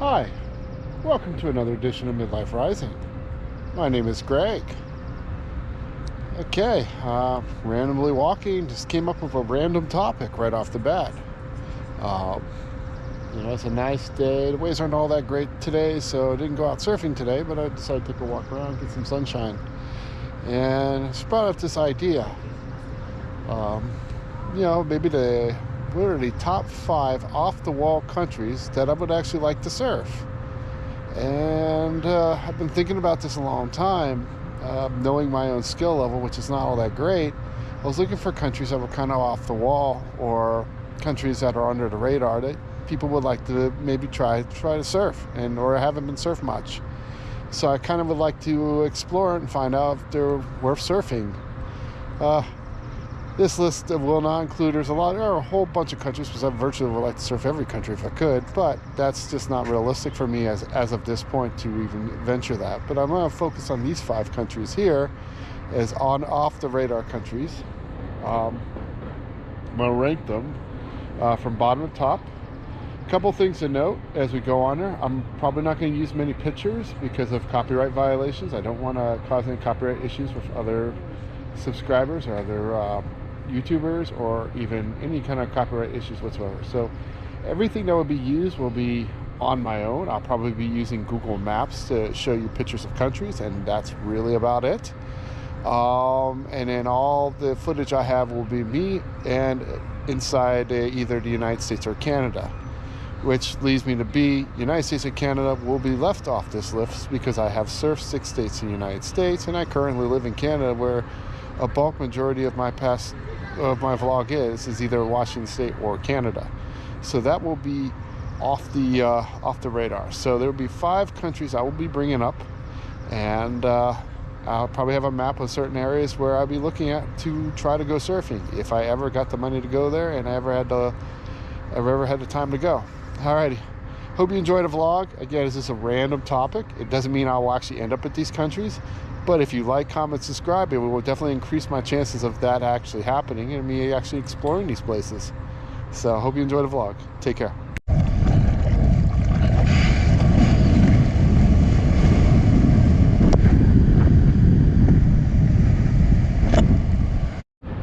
Hi, welcome to another edition of Midlife Rising. My name is Greg. Okay, randomly walking, just came up with a random topic right off the bat. Um, it's a nice day. The waves aren't all that great today, so I didn't go out surfing today, but I decided to take a walk around, get some sunshine. And it's brought up this idea. Maybe what are the top 5 off-the-wall countries that I would actually like to surf? And I've been thinking about this a long time, knowing my own skill level, which is not all that great. I was looking for countries that were kind of off the wall, or countries that are under the radar that people would like to maybe try to surf, or haven't been surfed much. So I kind of would like to explore it and find out if they're worth surfing. This list will not include, there are a whole bunch of countries, because I virtually would like to surf every country if I could, but that's just not realistic for me as of this point to even venture that. But I'm going to focus on these 5 countries here as off the radar countries. I'm going to rank them from bottom to top. A couple things to note as we go on there. I'm probably not going to use many pictures because of copyright violations. I don't want to cause any copyright issues with other subscribers or other YouTubers, or even any kind of copyright issues whatsoever. So everything that will be used will be on my own. I'll probably be using Google Maps to show you pictures of countries, and that's really about it. And then all the footage I have will be me and inside either the United States or Canada, which leads me to be United States and Canada will be left off this list because I have surfed 6 states in the United States, and I currently live in Canada, where a bulk majority of my vlog is either Washington State or Canada. So that will be off the radar. So there will be 5 countries I will be bringing up, and I'll probably have a map of certain areas where I'll be looking at to try to go surfing if I ever got the money to go there and I ever had the time to go. Alrighty. Hope you enjoyed the vlog. Again, this is a random topic. It doesn't mean I will actually end up at these countries. But if you like, comment, subscribe, it will definitely increase my chances of that actually happening and me actually exploring these places. So I hope you enjoy the vlog. Take care.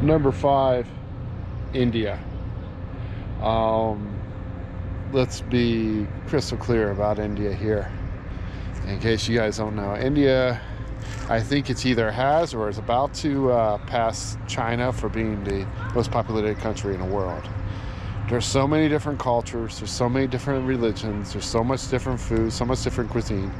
Number 5, India. Let's be crystal clear about India here. In case you guys don't know, India, I think it's either has or is about to pass China for being the most populated country in the world. There's so many different cultures, there's so many different religions, there's so much different food, so much different cuisine,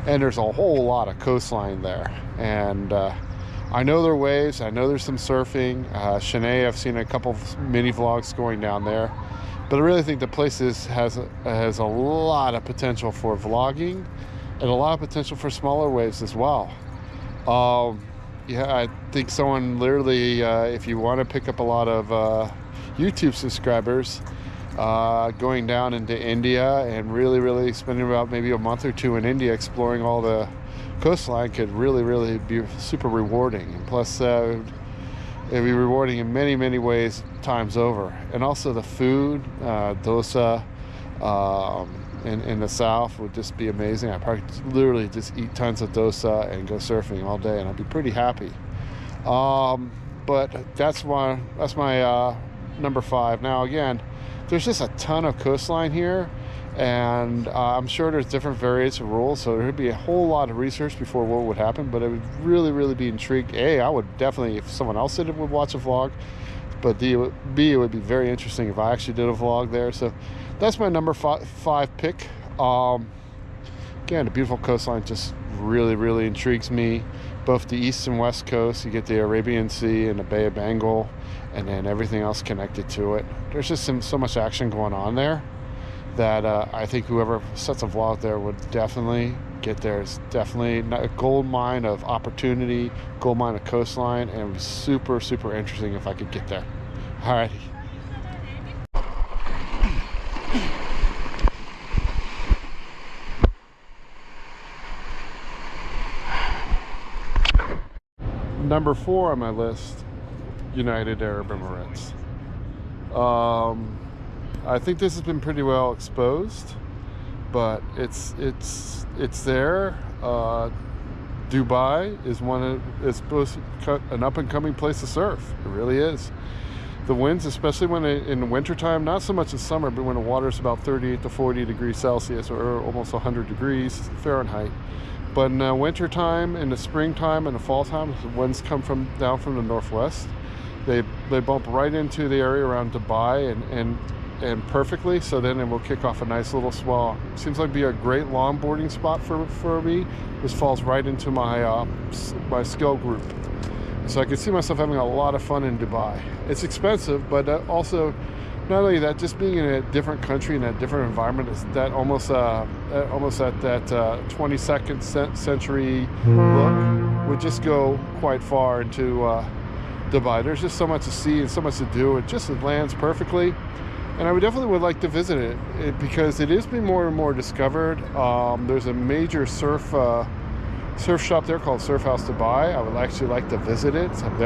and there's a whole lot of coastline there. And I know there are waves, I know there's some surfing. Chennai, I've seen a couple of mini vlogs going down there. But I really think the place has a lot of potential for vlogging and a lot of potential for smaller waves as well. I think someone literally, if you want to pick up a lot of YouTube subscribers, going down into India and really spending about maybe a month or 2 in India exploring all the coastline could really be super rewarding. And plus, it'd be rewarding in many ways times over. And also the food, dosa, in the south would just be amazing. I'd probably literally just eat tons of dosa and go surfing all day, and I'd be pretty happy. But that's my number 5. Now again, there's just a ton of coastline here, and I'm sure there's different variants of rules, so there would be a whole lot of research before what would happen. But I would really be intrigued. A, I would definitely, if someone else did it, would watch a vlog. But B, it would be very interesting if I actually did a vlog there. So that's my number 5 pick. Again, the beautiful coastline just really intrigues me. Both the east and west coast, you get the Arabian Sea and the Bay of Bengal, and then everything else connected to it. There's just so much action going on there that I think whoever sets a vlog there would definitely get there. It's definitely a gold mine of opportunity, gold mine of coastline, and it would be super interesting if I could get there. Alrighty. Number 4 on my list, United Arab Emirates. I think this has been pretty well exposed, but it's there. Dubai is supposed to an up and coming place to surf. It really is. The winds, especially when in the wintertime, not so much in summer, but when the water is about 38 to 40 degrees Celsius or almost 100 degrees Fahrenheit. But in the wintertime, in the springtime, and the fall time, the winds come down from the northwest. They bump right into the area around Dubai and perfectly. So then it will kick off a nice little swell. Seems like be a great longboarding spot for me. This falls right into my skill group. So I could see myself having a lot of fun in Dubai. It's expensive, but also, not only that, just being in a different country and a different environment is that almost at that 22nd century look would just go quite far into Dubai. There's just so much to see and so much to do. It just lands perfectly, and I definitely would like to visit it because it is being more and more discovered. There's a major surf shop there called Surf House Dubai. I would actually like to visit it. I've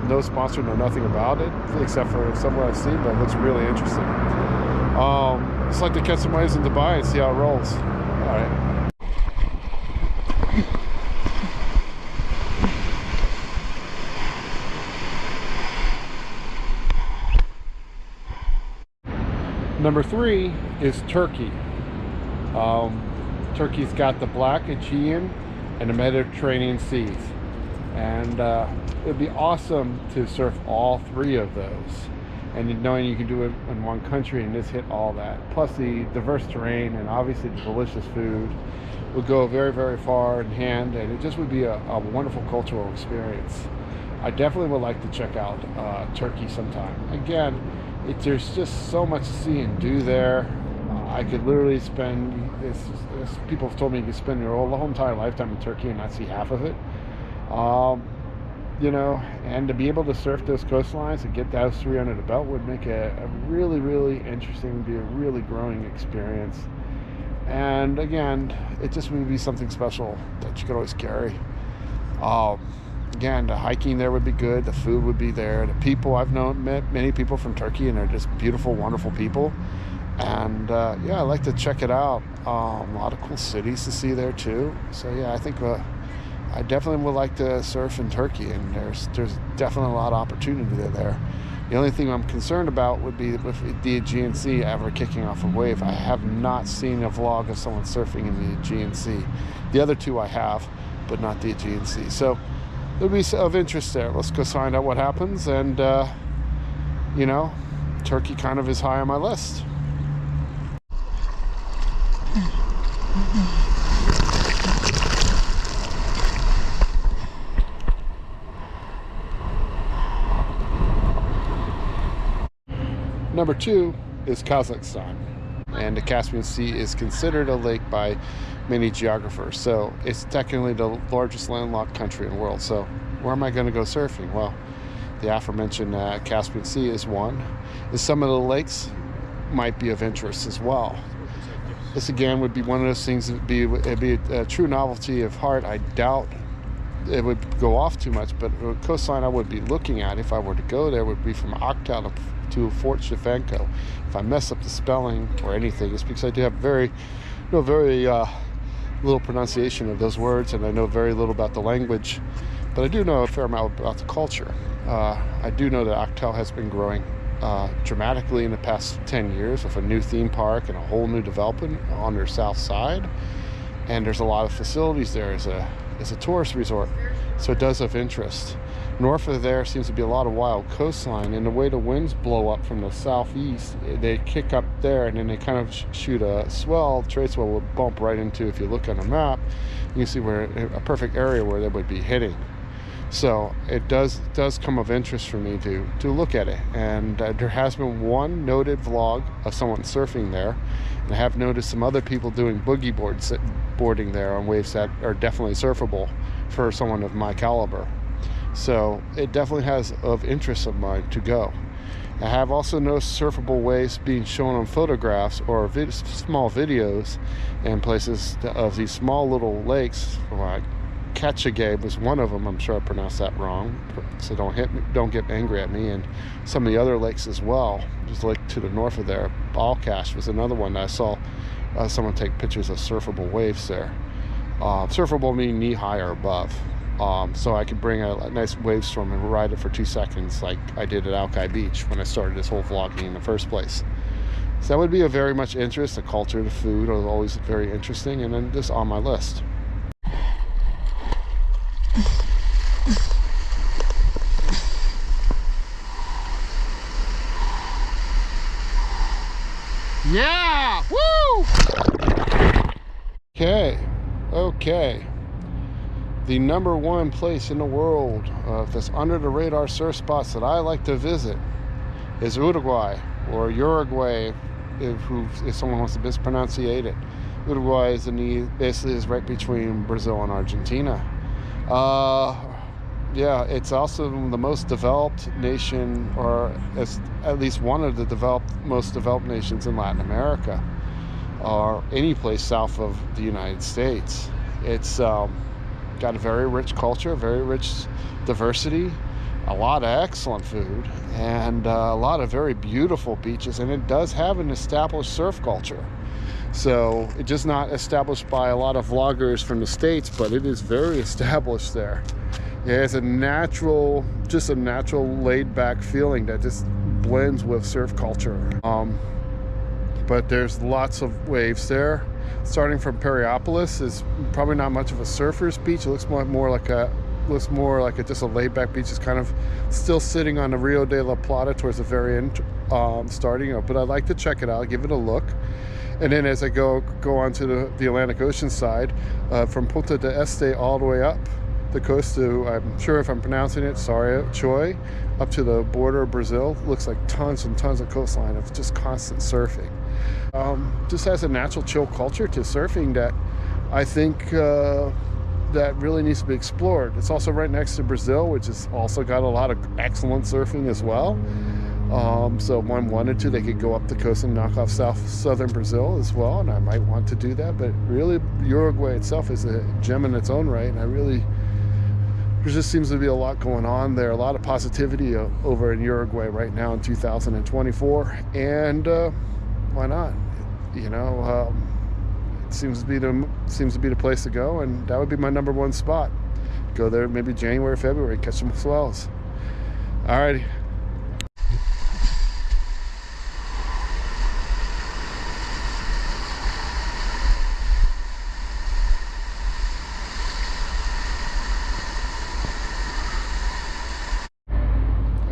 no sponsor, know nothing about it, except for somewhere I've seen, but it looks really interesting. Just like to catch some waves in Dubai and see how it rolls. All right. Number 3 is Turkey. Turkey's got the Black, Aegean, and the Mediterranean seas, and it'd be awesome to surf all 3 of those, and knowing you can do it in one country and just hit all that, plus the diverse terrain and obviously the delicious food would go very, very far in hand, and it just would be a wonderful cultural experience. I definitely would like to check out Turkey sometime. Again, there's just so much to see and do there. I could literally spend, people have told me you could spend your whole entire lifetime in Turkey and not see half of it. And to be able to surf those coastlines and get those 3 under the belt would make a really, really interesting, be a really growing experience. And again, it just would be something special that you could always carry. Again, the hiking there would be good. The food would be there. The people, met many people from Turkey, and they're just beautiful, wonderful people. And I like to check it out. A lot of cool cities to see there too. So I think I definitely would like to surf in Turkey, and there's definitely a lot of opportunity there. The only thing I'm concerned about would be with the Aegean Sea ever kicking off a wave. I have not seen a vlog of someone surfing in the Aegean Sea. The other 2 I have, but not the Aegean Sea. So it'll be of interest there. Let's go find out what happens. And Turkey kind of is high on my list. Number 2 is Kazakhstan, and the Caspian Sea is considered a lake by many geographers, so it's technically the largest landlocked country in the world. So where am I going to go surfing? Well, the aforementioned Caspian Sea is one. And some of the lakes might be of interest as well. This again would be one of those things that it'd be a true novelty of heart. I doubt it would go off too much, but the coastline I would be looking at if I were to go there would be from Aktau to Fort Shevchenko. If I mess up the spelling or anything, it's because I do have very little pronunciation of those words, and I know very little about the language, but I do know a fair amount about the culture. I do know that Aktau has been growing dramatically in the past 10 years with a new theme park and a whole new development on their south side, and there's a lot of facilities there as a tourist resort, so it does have interest. North of there seems to be a lot of wild coastline, and the way the winds blow up from the southeast, they kick up there, and then they kind of shoot a swell. Trade swell will bump right into, if you look on the map, you can see where a perfect area where they would be hitting. So it does come of interest for me to look at it. And there has been one noted vlog of someone surfing there, and I have noticed some other people doing boogie boarding there on waves that are definitely surfable for someone of my caliber. So it definitely has of interest of mine to go. I have also noticed surfable waves being shown on photographs or small videos in places of these small little lakes. Like Katchagay was one of them. I'm sure I pronounced that wrong, so don't get angry at me. And some of the other lakes as well. Just like to the north of there, Balkash was another one that I saw someone take pictures of surfable waves there. Surfable meaning knee high or above. So I could bring a nice wave storm and ride it for 2 seconds like I did at Alki Beach when I started this whole vlogging in the first place. So that would be of very much interest. The culture, the food are always very interesting, and then just on my list. Yeah! Woo! Okay. The number 1 place in the world that's under the radar surf spots that I like to visit is Uruguay, or Uruguay, if someone wants to mispronunciate it. Uruguay basically is right between Brazil and Argentina. Yeah, it's also the most developed nation, or at least one of the most developed nations in Latin America, or any place south of the United States. It's got a very rich culture, very rich diversity, a lot of excellent food, and a lot of very beautiful beaches, and it does have an established surf culture. So it's just not established by a lot of vloggers from the States, but it is very established there. It has a natural laid-back feeling that just blends with surf culture. But there's lots of waves there. Starting from Periapolis is probably not much of a surfer's beach. It looks more like just a laid-back beach. It's kind of still sitting on the Rio de la Plata towards the very end, starting up. But I'd like to check it out, give it a look. And then as I go onto the Atlantic Ocean side, from Punta del Este all the way up the coast to, I'm sure if I'm pronouncing it, sorry, Choi, up to the border of Brazil. Looks like tons and tons of coastline of just constant surfing. Just has a natural chill culture to surfing that I think that really needs to be explored. It's also right next to Brazil, which has also got a lot of excellent surfing as well. So if one wanted to, they could go up the coast and knock off southern Brazil as well, and I might want to do that. But really, Uruguay itself is a gem in its own right, and there just seems to be a lot going on there, a lot of positivity over in Uruguay right now in 2024, and why not? You know, it seems to be the place to go, and that would be my #1 spot. Go there maybe January, February, catch some swells. Alrighty.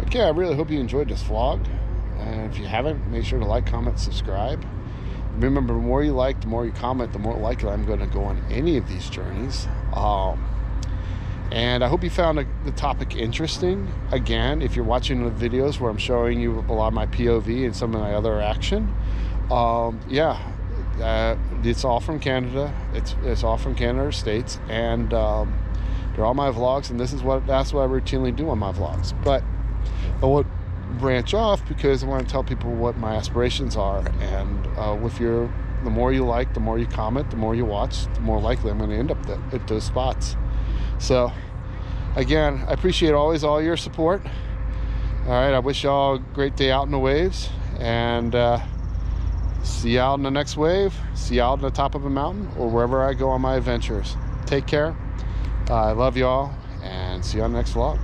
Okay, I really hope you enjoyed this vlog, and if you haven't, make sure to like, comment, subscribe. Remember, the more you like, the more you comment, the more likely I'm going to go on any of these journeys. And I hope you found the topic interesting. Again, if you're watching the videos where I'm showing you a lot of my POV and some of my other action, it's all from Canada. It's all from Canada or States, and they're all my vlogs, and that's what I routinely do on my vlogs. But I won't branch off because I want to tell people what my aspirations are, and the more you like, the more you comment, the more you watch, the more likely I'm going to end up at those spots. So again, I appreciate always all your support. All right, I wish y'all a great day out in the waves, and see you out in the next wave, see you out on the top of a mountain, or wherever I go on my adventures. Take care. I love y'all, and see you on the next vlog.